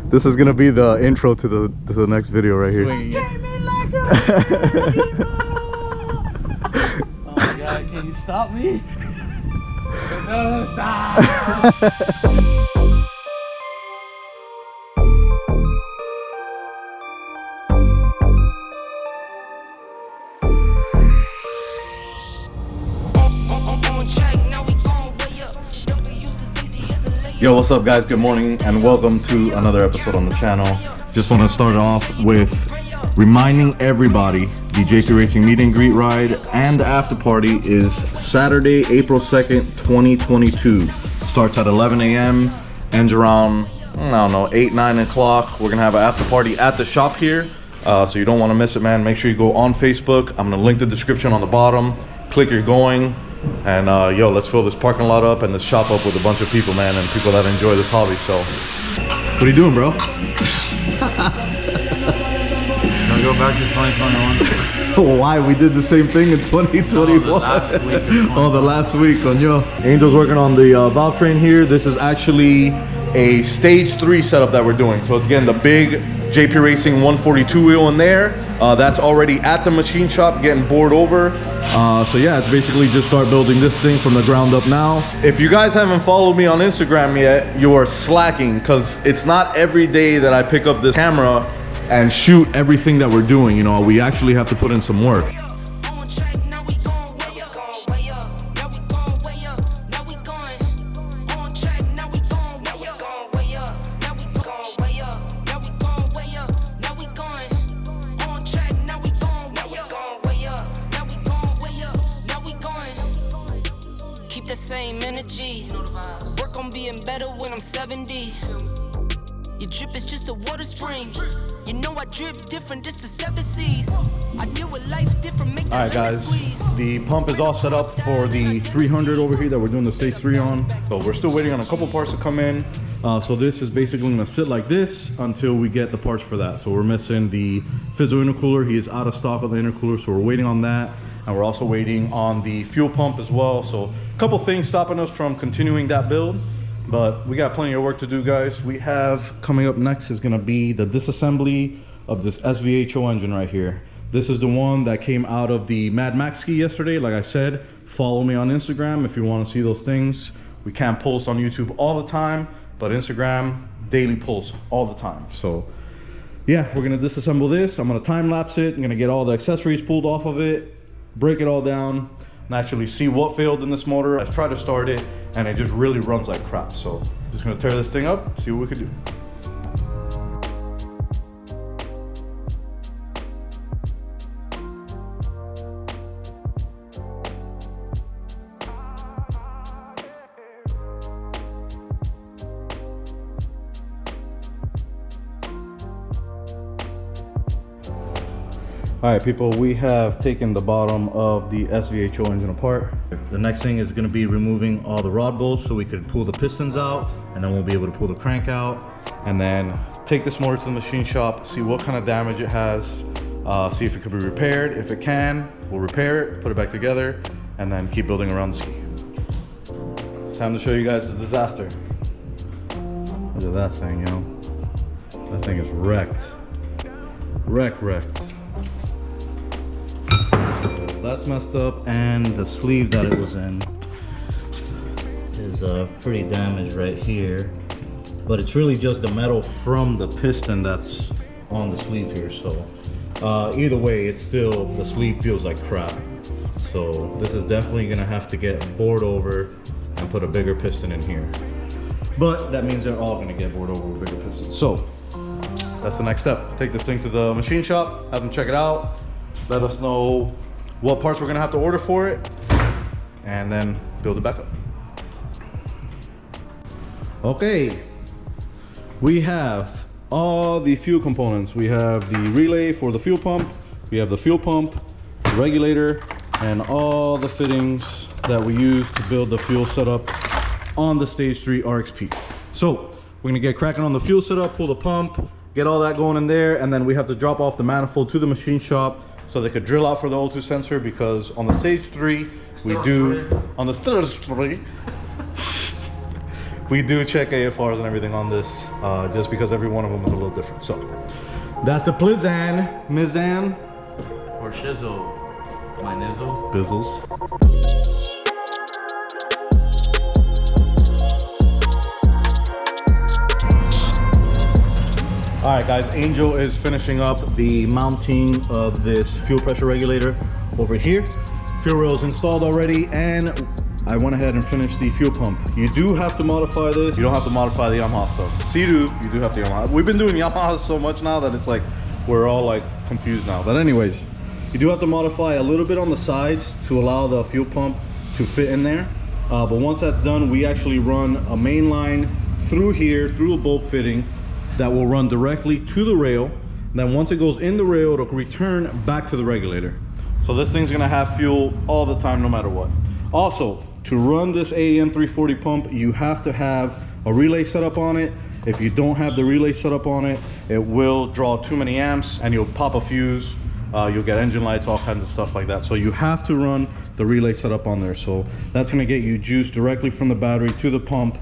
This is gonna be the intro to the next video right here. Oh my god, can you stop me? No, stop! Yo, what's up guys? Good morning and welcome to another episode on the channel. Just want to start off with reminding everybody the JP Racing meet and greet ride and the after party is Saturday, April 2nd, 2022. Starts at 11 a.m. ends around, I don't know, 8, 9 o'clock. We're gonna have an after party at the shop here. So you don't want to miss it, man. Make sure you go on Facebook. I'm gonna link the description on the bottom. Click you're going. And yo, let's fill this parking lot up and this shop up with a bunch of people, man, and people that enjoy this hobby. So, what are you doing, bro? Gonna go back to 2021. Why? We did the same thing in 2021. No, the last week on yo. Angel's working on the valve train here. This is actually a stage 3 setup that we're doing. So it's getting the big JP Racing 142 wheel in there. That's already at the machine shop getting bored over. So yeah, it's basically just start building this thing from the ground up now. If you guys haven't followed me on Instagram yet, you are slacking, because it's not every day that I pick up this camera and shoot everything that we're doing. You know, we actually have to put in some work. The same energy. Work on being better when I'm 70. Your drip is just a water spring. You know I drip different, just the 7 C's. I deal with life different, make the Alright guys, the pump is all set up for the 300 over here that we're doing the stage 3 on. So we're still waiting on a couple parts to come in. So this is basically gonna sit like this until we get the parts for that. So we're missing the Fizzo intercooler. He is out of stock of the intercooler, so we're waiting on that. And we're also waiting on the fuel pump as well. So a couple things stopping us from continuing that build, but we got plenty of work to do, guys. We have coming up next is gonna be the disassembly of this SVHO engine right here. This is the one that came out of the Mad Max ski yesterday. Like I said, follow me on Instagram if you want to see those things. We can't post on YouTube all the time, but Instagram, daily post all the time. So yeah, we're gonna disassemble this. I'm gonna time lapse it. I'm gonna get all the accessories pulled off of it, break it all down, and actually see what failed in this motor. I've tried to start it and it just really runs like crap. So just gonna tear this thing up, see what we can do. All right, people, we have taken the bottom of the SVHO engine apart. The next thing is gonna be removing all the rod bolts so we could pull the pistons out, and then we'll be able to pull the crank out, and then take this motor to the machine shop, see what kind of damage it has, see if it could be repaired. If it can, we'll repair it, put it back together, and then keep building around the ski. Time to show you guys the disaster. Look at that thing, yo. That thing is wrecked. Wrecked. That's messed up, and the sleeve that it was in is pretty damaged right here, but it's really just the metal from the piston that's on the sleeve here. So either way, it's still, the sleeve feels like crap. So this is definitely gonna have to get bored over and put a bigger piston in here, but that means they're all gonna get bored over with bigger pistons. So that's the next step. Take this thing to the machine shop, have them check it out, let us know what parts we're gonna have to order for it, and then build it back up. Okay, we have all the fuel components. We have the relay for the fuel pump, we have the fuel pump, the regulator, and all the fittings that we use to build the fuel setup on the Stage 3 RXP. So we're gonna get cracking on the fuel setup, pull the pump, get all that going in there, and then we have to drop off the manifold to the machine shop so they could drill out for the O2 sensor, because on the Stage 3 we do, on the Stage 3 we do check AFRs and everything on this, just because every one of them is a little different. So that's the Plizzan, Mizan, Or shizzle. My nizzle. Bizzles. All right, guys, Angel is finishing up the mounting of this fuel pressure regulator over here. Fuel rail is installed already, and I went ahead and finished the fuel pump. You do have to modify this. You don't have to modify the Yamaha stuff. Sea-Doo, you do have to Yamaha. We've been doing Yamaha so much now that it's like, we're all like confused now. But anyways, you do have to modify a little bit on the sides to allow the fuel pump to fit in there. But once that's done, we actually run a main line through here, through a bolt fitting, that will run directly to the rail. Then once it goes in the rail, it'll return back to the regulator. So this thing's gonna have fuel all the time, no matter what. Also, to run this AEM 340 pump, you have to have a relay set up on it. If you don't have the relay set up on it, it will draw too many amps and you'll pop a fuse. You'll get engine lights, all kinds of stuff like that. So you have to run the relay set up on there. So that's gonna get you juice directly from the battery to the pump,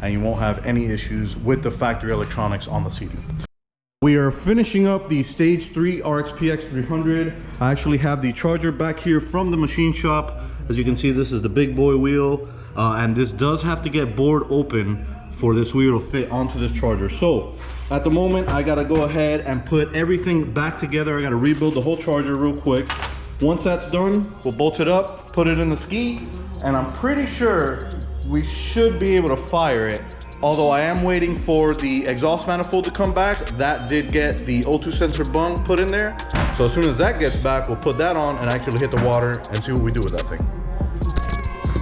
and you won't have any issues with the factory electronics on the Sea-Doo. We are finishing up the Stage 3 RXP-x 300. I actually have the charger back here from the machine shop. As you can see, this is the big boy wheel, and this does have to get bored open for this wheel to fit onto this charger. So at the moment, I gotta go ahead and put everything back together. I gotta rebuild the whole charger real quick. Once that's done, we'll bolt it up, put it in the ski, and I'm pretty sure we should be able to fire it. Although I am waiting for the exhaust manifold to come back. That did get the O2 sensor bung put in there. So as soon as that gets back, we'll put that on and actually hit the water and see what we do with that thing.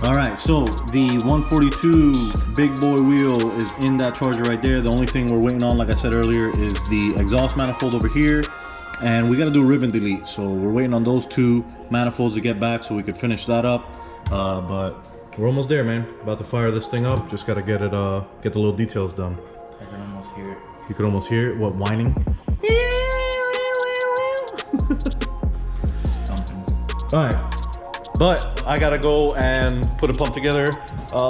All right, so the 142 big boy wheel is in that charger right there. The only thing we're waiting on, like I said earlier, is the exhaust manifold over here. And we gotta do ribbon delete. So we're waiting on those two manifolds to get back so we could finish that up. But we're almost there, man. About to fire this thing up. Just gotta get it, get the little details done. I can almost hear it. You could almost hear it. What, whining? All right, but I gotta go and put a pump together.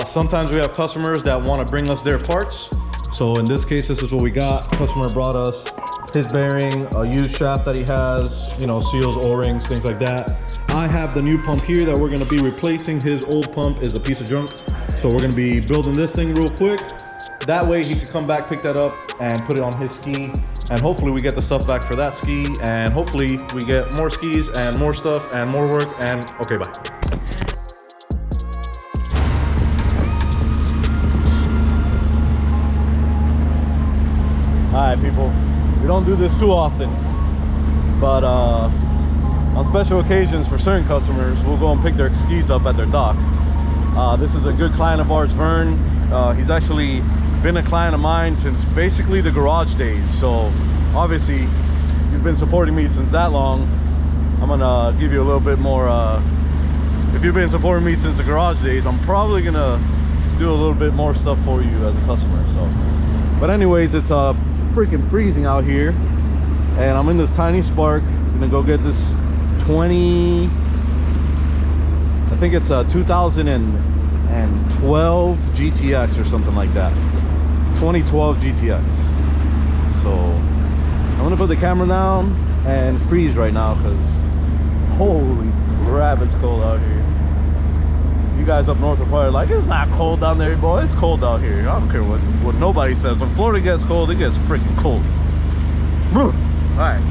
Sometimes we have customers that want to bring us their parts. So in this case, this is what we got. Customer brought us his bearing, a used shaft that he has, you know, seals, O-rings, things like that. I have the new pump here that we're gonna be replacing. His old pump is a piece of junk. So we're gonna be building this thing real quick. That way he could come back, pick that up, and put it on his ski. And hopefully we get the stuff back for that ski. And hopefully we get more skis and more stuff and more work. And okay, bye. All right, people. We don't do this too often, but on special occasions for certain customers, we'll go and pick their skis up at their dock. This is a good client of ours, Vern. He's actually been a client of mine since basically the garage days. So obviously you've been supporting me since that long. I'm gonna give you a little bit more. If you've been supporting me since the garage days, I'm probably gonna do a little bit more stuff for you as a customer. So, but anyways, it's freaking freezing out here, and I'm in this tiny Spark. I'm gonna go get this 20, I think it's a 2012 GTX or something like that. 2012 GTX. So I'm gonna put the camera down and freeze right now because holy crap, it's cold out here. You guys up north are probably like, it's not cold down there, boy. It's cold out here. I don't care what nobody says. When Florida gets cold, it gets freaking cold. All right,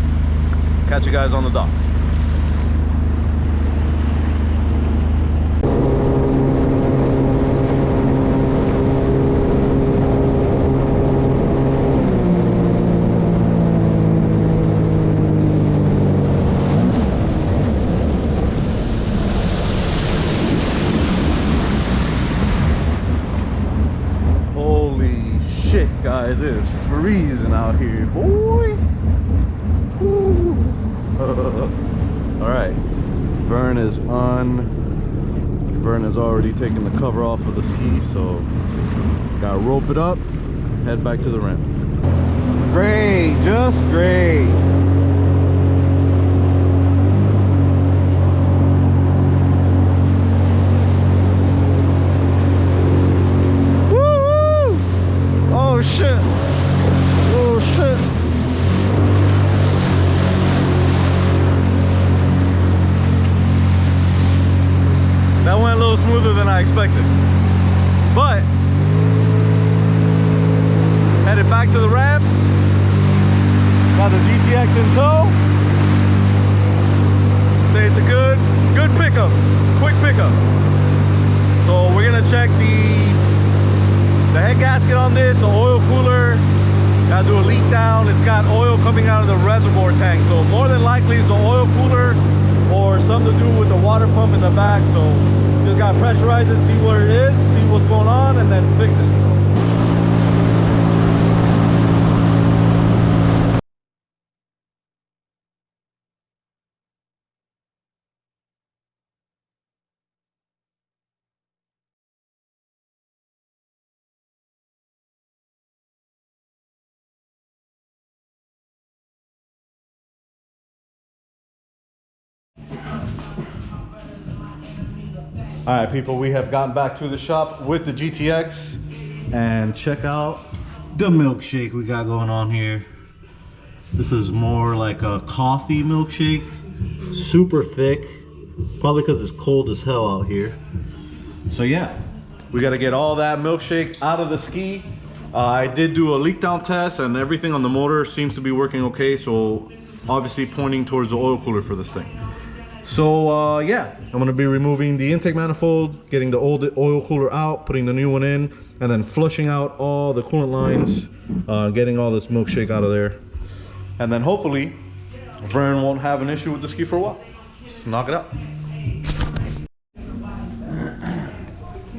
catch you guys on the dock. Guys, it is freezing out here, boy. All right, Vern is already taking the cover off of the ski, so gotta rope it up, head back to the ramp. Great, just great. Woo! I expected. But headed back to the ramp. Got the GTX in tow. Say it's a good pickup, quick pickup. So we're gonna check the head gasket on this, the oil cooler. Gotta do a leak down. It's got oil coming out of the reservoir tank, so more than likely it's the oil cooler or something to do with the water pump in the back. So just gotta pressurize it, see where it is, see what's going on, and then fix it. All right, people, we have gotten back to the shop with the GTX, and check out the milkshake we got going on here. This is more like a coffee milkshake, super thick, probably because it's cold as hell out here. So yeah, we got to get all that milkshake out of the ski. I did do a leak down test, and everything on the motor seems to be working okay, so obviously pointing towards the oil cooler for this thing. So yeah, I'm gonna be removing the intake manifold, getting the old oil cooler out, putting the new one in, and then flushing out all the coolant lines, getting all this milkshake out of there. And then hopefully Vern won't have an issue with the ski for a while. Just knock it out.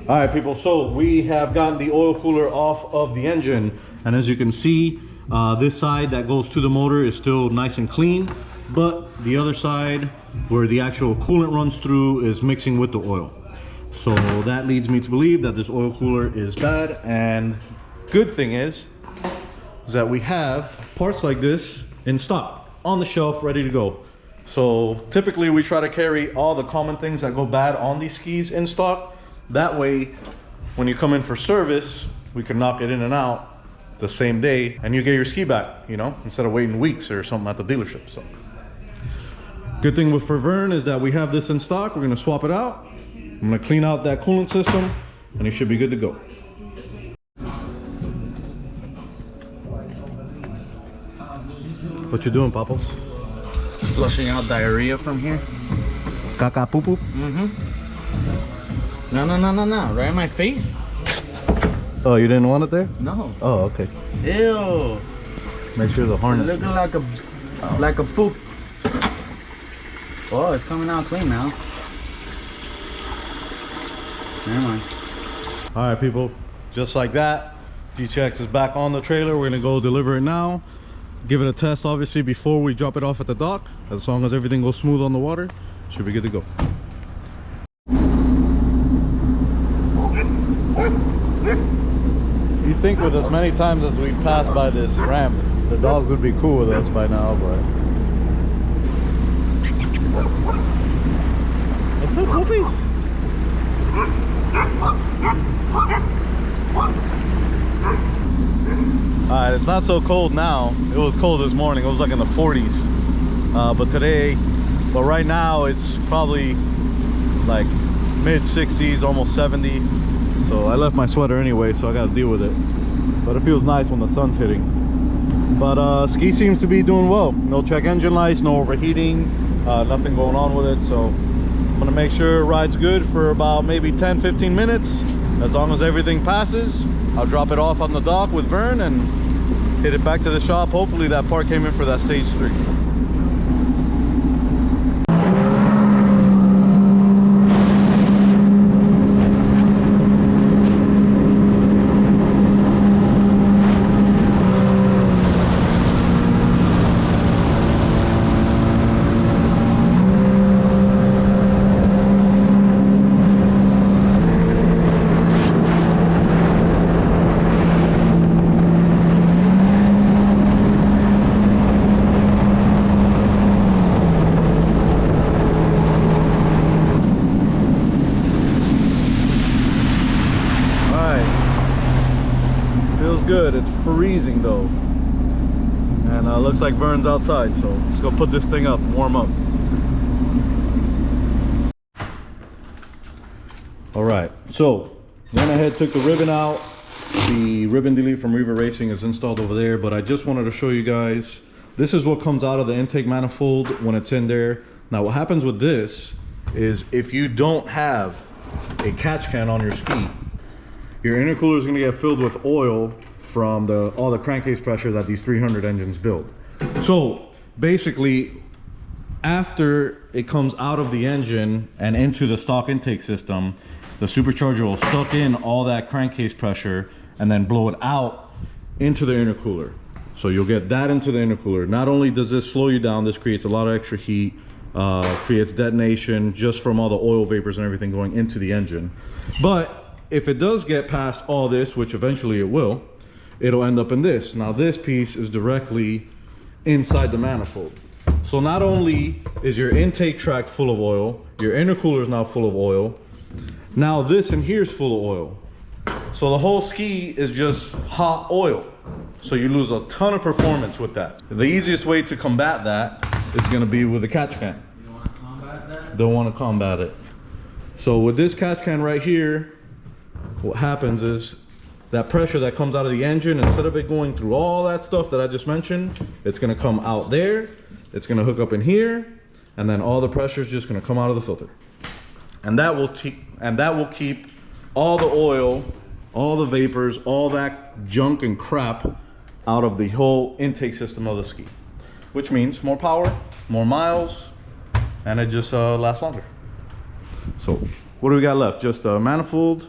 All right, people, so we have gotten the oil cooler off of the engine, and as you can see, this side that goes to the motor is still nice and clean, but the other side where the actual coolant runs through is mixing with the oil. So that leads me to believe that this oil cooler is bad. And good thing is that we have parts like this in stock on the shelf ready to go. So typically we try to carry all the common things that go bad on these skis in stock. That way when you come in for service, we can knock it in and out the same day and you get your ski back, you know, instead of waiting weeks or something at the dealership. So good thing for Vern is that we have this in stock. We're gonna swap it out. I'm gonna clean out that coolant system and it should be good to go. What you doing, Papos? Just flushing out diarrhea from here. Caca poo poo? Mm-hmm. No. Right in my face? Oh, you didn't want it there? No. Oh, okay. Ew. Make sure the harness Looking like a poop. Oh, it's coming out clean now. Never mind. All right, people, just like that, GTX is back on the trailer. We're gonna go deliver it now, give it a test obviously before we drop it off at the dock. As long as everything goes smooth on the water, should be good to go. You think with as many times as we pass by this ramp, the dogs would be cool with us by now, but what's up, puppies? Alright, it's not so cold now. It was cold this morning. It was like in the 40s. But right now it's probably like mid 60s, almost 70. So I left my sweater anyway, so I gotta deal with it. But it feels nice when the sun's hitting. But ski seems to be doing well. No check engine lights, no overheating, nothing going on with it. So I'm gonna make sure it rides good for about maybe 10-15 minutes. As long as everything passes, I'll drop it off on the dock with Vern and hit it back to the shop. Hopefully that part came in for that stage 3. Good. It's freezing though, and looks like Vern's outside, so let's go put this thing up, warm up. All right, so went ahead, took the ribbon out. The ribbon delete from Riva Racing is installed over there, but I just wanted to show you guys, this is what comes out of the intake manifold when it's in there. Now what happens with this is if you don't have a catch can on your ski, your intercooler is going to get filled with oil from all the crankcase pressure that these 300 engines build. So basically, after it comes out of the engine and into the stock intake system, the supercharger will suck in all that crankcase pressure and then blow it out into the intercooler. So you'll get that into the intercooler. Not only does this slow you down, this creates a lot of extra heat, creates detonation just from all the oil vapors and everything going into the engine. But if it does get past all this, which eventually it will, it'll end up in this. Now this piece is directly inside the manifold. So not only is your intake tract full of oil, your intercooler is now full of oil. Now this in here is full of oil. So the whole ski is just hot oil. So you lose a ton of performance with that. The easiest way to combat that is going to be with a catch can. You don't want to combat that? Don't want to combat it. So with this catch can right here, what happens is that pressure that comes out of the engine, instead of it going through all that stuff that I just mentioned, it's going to come out there, it's going to hook up in here, and then all the pressure is just going to come out of the filter. And that will keep all the oil, all the vapors, all that junk and crap out of the whole intake system of the ski, which means more power, more miles, and it just lasts longer. So what do we got left? Just a manifold,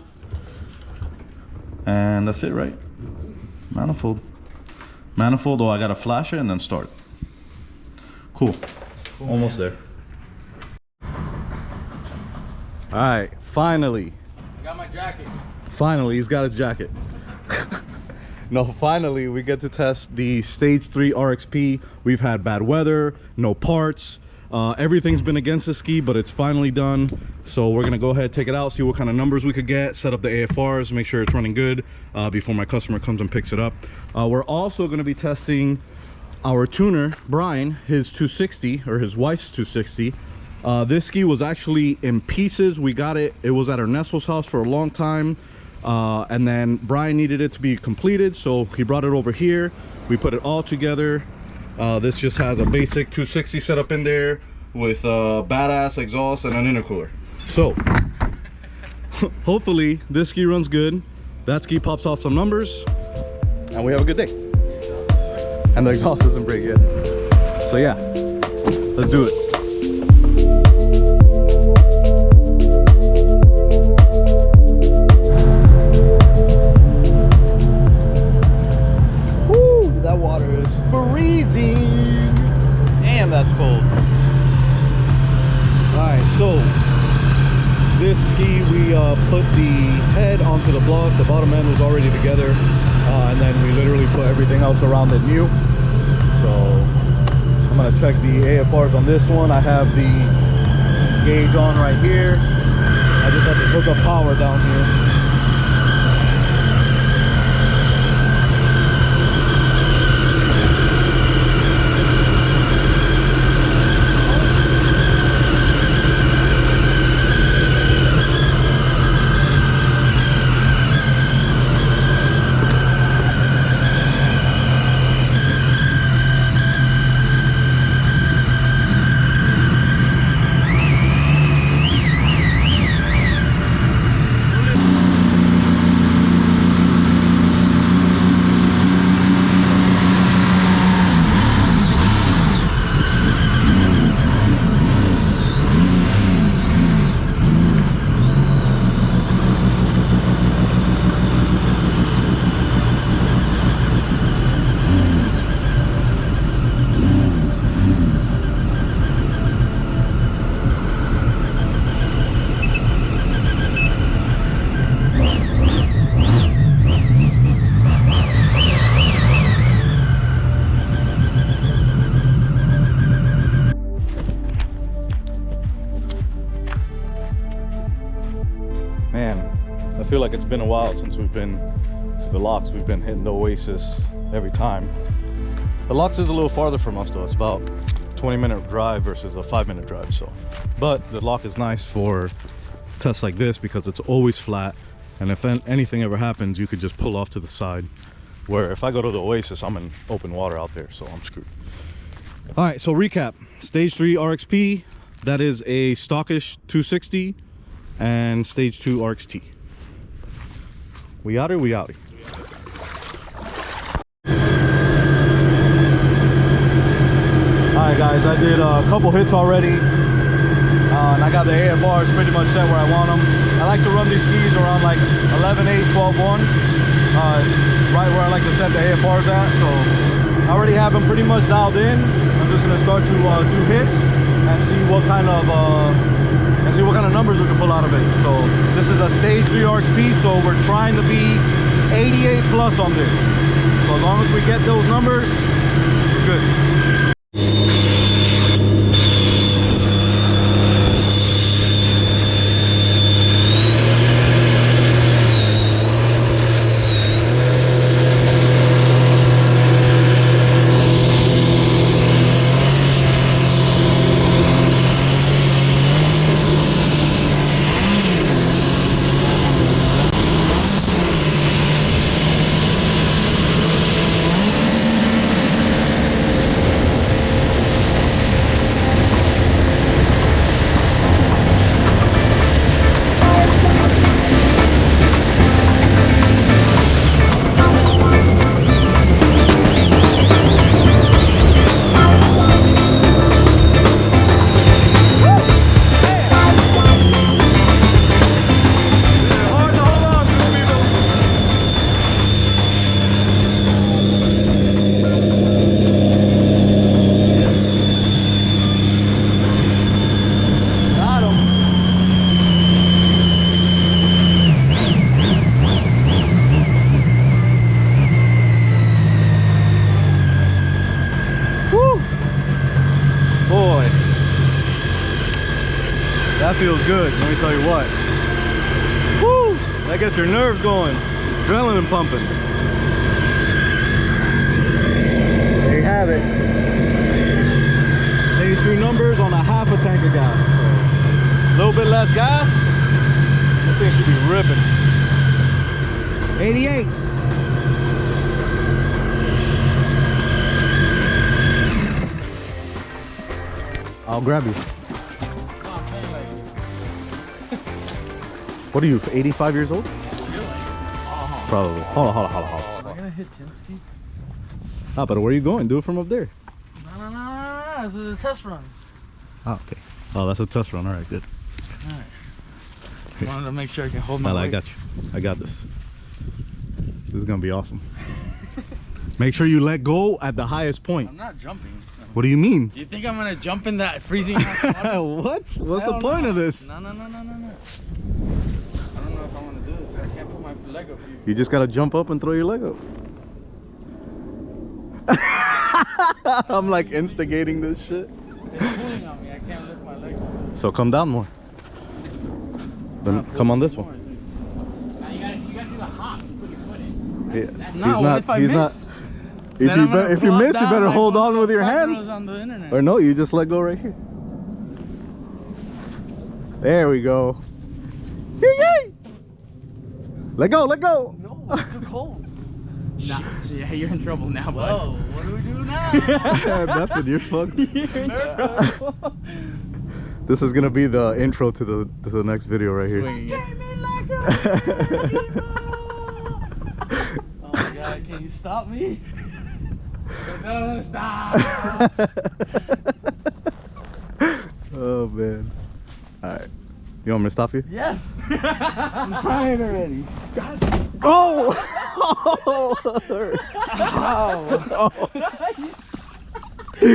and that's it, right? Manifold. Oh, I gotta flash it and then start. Cool. Almost there. All right, finally. I got my jacket. Finally, he's got his jacket. No, finally, we get to test the Stage 3 RXP. We've had bad weather, no parts. Everything's been against the ski, but it's finally done. So we're gonna go ahead, take it out, see what kind of numbers we could get, set up the AFRs, make sure it's running good before my customer comes and picks it up. We're also gonna be testing our tuner, Brian, his 260, or his wife's 260. This ski was actually in pieces. We got it, it was at Ernesto's house for a long time. And then Brian needed it to be completed, so he brought it over here. We put it all together. This just has a basic 260 setup in there with a badass exhaust and an intercooler. So hopefully this ski runs good, that ski pops off some numbers, and we have a good day. And the exhaust doesn't break yet. So yeah, let's do it. Freezing. Damn, that's cold. Alright, so this ski, we put the head onto the block. The bottom end was already together, and then we literally put everything else around it new. So I'm gonna check the AFRs on this one. I have the gauge on right here. I just have to hook up power down here. Man, I feel like it's been a while since we've been to the locks. We've been hitting the Oasis every time. The locks is a little farther from us though. It's about a 20-minute drive versus a 5-minute drive. So, but the lock is nice for test like this because it's always flat, and if anything ever happens, you could just pull off to the side. Where if I go to the Oasis, I'm in open water out there, so I'm screwed. All right, so recap: Stage 3 RXP, that is a stockish 260, and Stage 2 RXT. We outie, we outie. Alright guys, I did a couple hits already, and I got the AFRs pretty much set where I want them. I like to run these skis around like 11.8, 12.1, right where I like to set the AFRs at. So I already have them pretty much dialed in. I'm just gonna start to do hits and see what kind of numbers we can pull out of it. So this is a Stage 3 RXP, so we're trying to be 88 plus on this. So as long as we get those numbers, we're good. That feels good, let me tell you what. Woo! That gets your nerves going. Adrenaline pumping. There you have it. Stage 3 numbers on a half a tank of gas. So, a little bit less gas. This thing should be ripping. 88. I'll grab you. What are you, 85 years old? Probably. Hold on. Am I gonna hit Chinsky? Ah, but where are you going? Do it from up there. No. This is a test run. Oh, okay. Oh, that's a test run. All right, good. All right. Just wanted to make sure I can hold my weight. I got you. I got this. This is gonna be awesome. Make sure you let go at the highest point. I'm not jumping. What do you mean? Do you think I'm gonna jump in that freezing hot water? What? What's the point of this? No. I don't know if I want to do this. I can't put my leg up here. You just gotta jump up and throw your leg up. I'm like instigating this shit. It's pulling on me. I can't lift my legs. So come down more. Then come on this one. Now you gotta do the hop. You put your foot in. Yeah. No, if I miss. If you miss, you better hold on with your hands. On the internet. Or no, you just let go right here. There we go. Yay! Let go, let go. No, it's too cold. Nah, yeah, you're in trouble now, bud. Whoa, what do we do now? Nothing, you're fucked. You're in trouble. This is gonna be the intro to the next video right here. Oh my god, can you stop me? No, stop! Oh man. Alright. You want me to stop you? Yes! I'm trying already. God. Oh! Ow!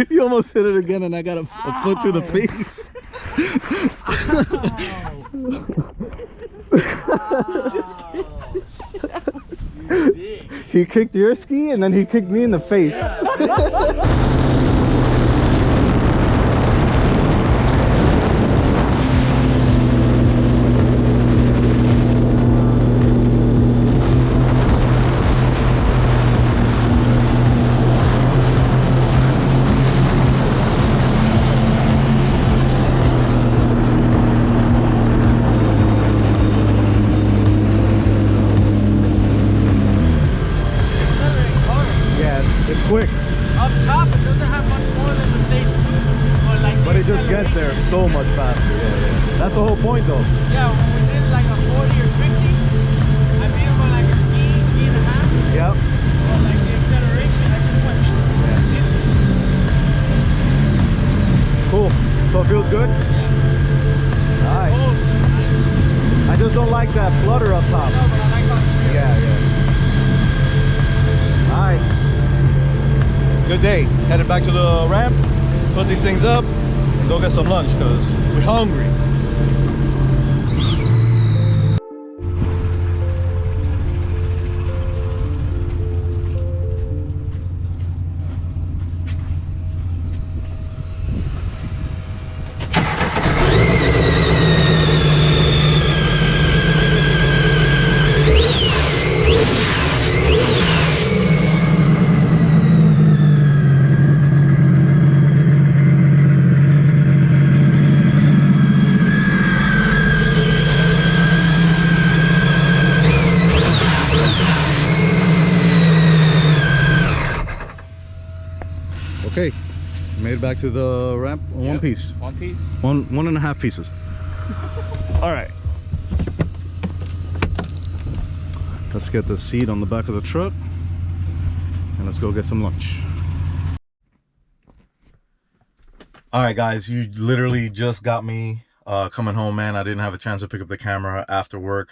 You almost hit it again and I got a foot to the face. He kicked your ski and then he kicked me in the face. Up top, it doesn't have much more than the stage 2. Like But it just gets there so much faster. Yeah. That's the whole point though. Yeah, when we did like a 40 or 50, I made them on like a ski and a half. Yep. But like the acceleration, I just went. Cool. So it feels good? Yeah. Alright. Oh, I just don't like that flutter up top. no, but I like how it feels. Yeah. Alright. Good day. Headed back to the ramp, put these things up, and go get some lunch because we're hungry. Okay, made it back to the ramp in one piece. One piece. One and a half pieces. All right. Let's get the seat on the back of the truck and let's go get some lunch. All right, guys, you literally just got me coming home, man. I didn't have a chance to pick up the camera after work.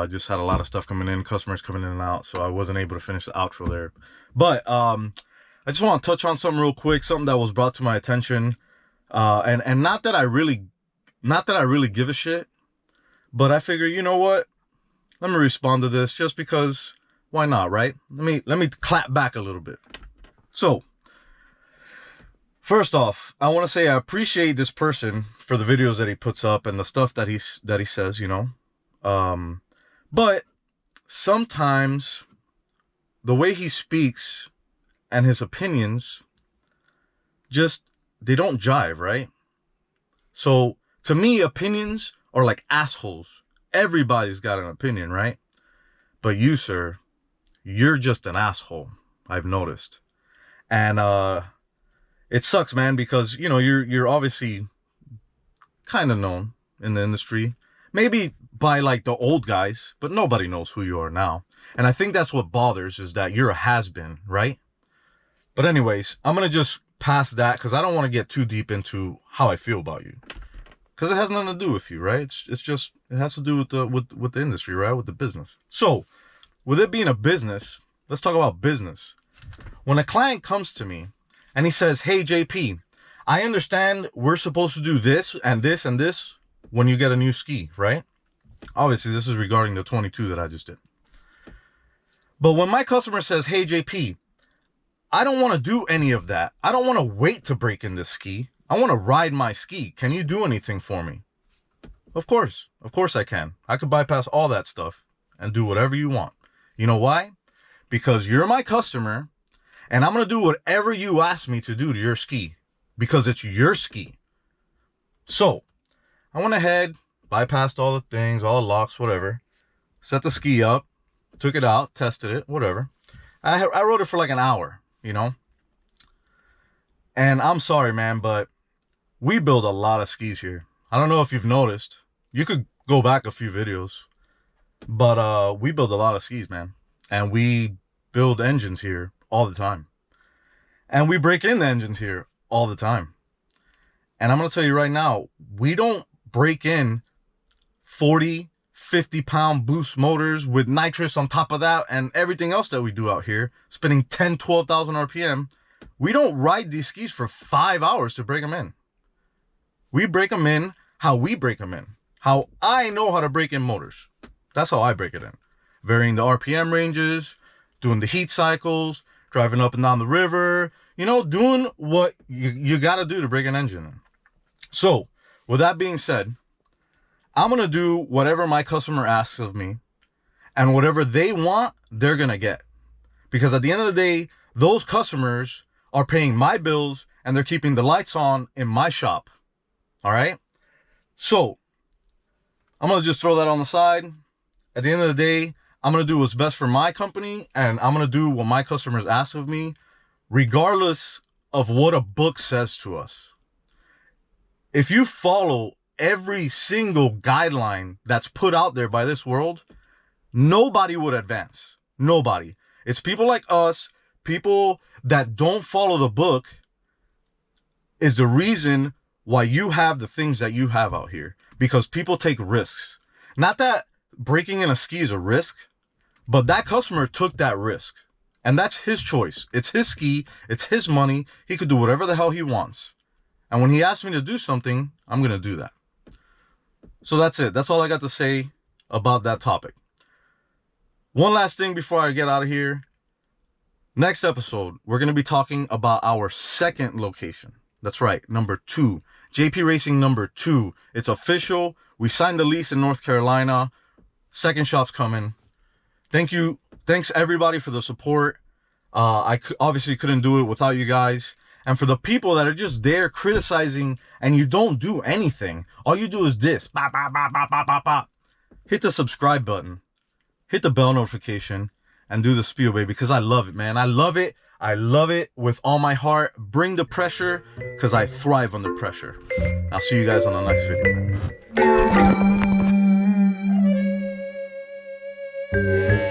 Just had a lot of stuff coming in, customers coming in and out, so I wasn't able to finish the outro there. But I just want to touch on something real quick, something that was brought to my attention, and not that I really give a shit, but I figure, you know what? Let me respond to this just because why not, right? Let me clap back a little bit. So, first off, I want to say I appreciate this person for the videos that he puts up and the stuff that he says, you know. But sometimes the way he speaks and his opinions just, they don't jive, right? So to me, opinions are like assholes. Everybody's got an opinion, right? But you, sir, you're just an asshole, I've noticed. And it sucks, man, because you know you're obviously kind of known in the industry, maybe by like the old guys, but nobody knows who you are now. And I think that's what bothers, is that you're a has-been, right? But anyways, I'm gonna just pass that because I don't want to get too deep into how I feel about you, because it has nothing to do with you, right? It's just, it has to do with the industry, right? With the business. So with it being a business, let's talk about business. When a client comes to me and he says, hey JP, I understand we're supposed to do this and this and this when you get a new ski, right? Obviously this is regarding the 22 that I just did. But when my customer says, hey JP, I don't want to do any of that. I don't want to wait to break in this ski. I want to ride my ski. Can you do anything for me? Of course I can. I could bypass all that stuff and do whatever you want. You know why? Because you're my customer and I'm going to do whatever you ask me to do to your ski, because it's your ski. So I went ahead, bypassed all the things, all the locks, whatever, set the ski up, took it out, tested it, whatever. I rode it for like an hour, you know? And I'm sorry, man, but we build a lot of skis here. I don't know if you've noticed. You could go back a few videos, but we build a lot of skis, man. And we build engines here all the time. And we break in the engines here all the time. And I'm going to tell you right now, we don't break in 40, 50-pound boost motors with nitrous on top of that and everything else that we do out here, spinning 10, 12,000 RPM. We don't ride these skis for 5 hours to break them in. We break them in how we break them in. How I know how to break in motors. That's how I break it in. Varying the RPM ranges, doing the heat cycles, driving up and down the river, you know, doing what you got to do to break an engine in. So, with that being said, I'm going to do whatever my customer asks of me, and whatever they want, they're going to get. Because at the end of the day, those customers are paying my bills and they're keeping the lights on in my shop. All right? So, I'm going to just throw that on the side. At the end of the day, I'm going to do what's best for my company, and I'm going to do what my customers ask of me regardless of what a book says to us, if you follow every single guideline that's put out there by this world, nobody would advance. Nobody. It's people like us, people that don't follow the book, is the reason why you have the things that you have out here. Because people take risks. Not that breaking in a ski is a risk, but that customer took that risk. And that's his choice. It's his ski. It's his money. He could do whatever the hell he wants. And when he asks me to do something, I'm going to do that. So that's it. That's all I got to say about that topic. One last thing before I get out of here. Next episode, we're going to be talking about our second location. That's right, number 2. JP Racing number 2. It's official. We signed the lease in North Carolina. Second shop's coming. Thank you. Thanks everybody for the support. I obviously couldn't do it without you guys. And for the people that are just there criticizing and you don't do anything, all you do is this. Bop, bop, bop, bop, bop, bop, bop. Hit the subscribe button. Hit the bell notification and do the spiel, baby, because I love it, man. I love it. I love it with all my heart. Bring the pressure, because I thrive under pressure. I'll see you guys on the next video, man.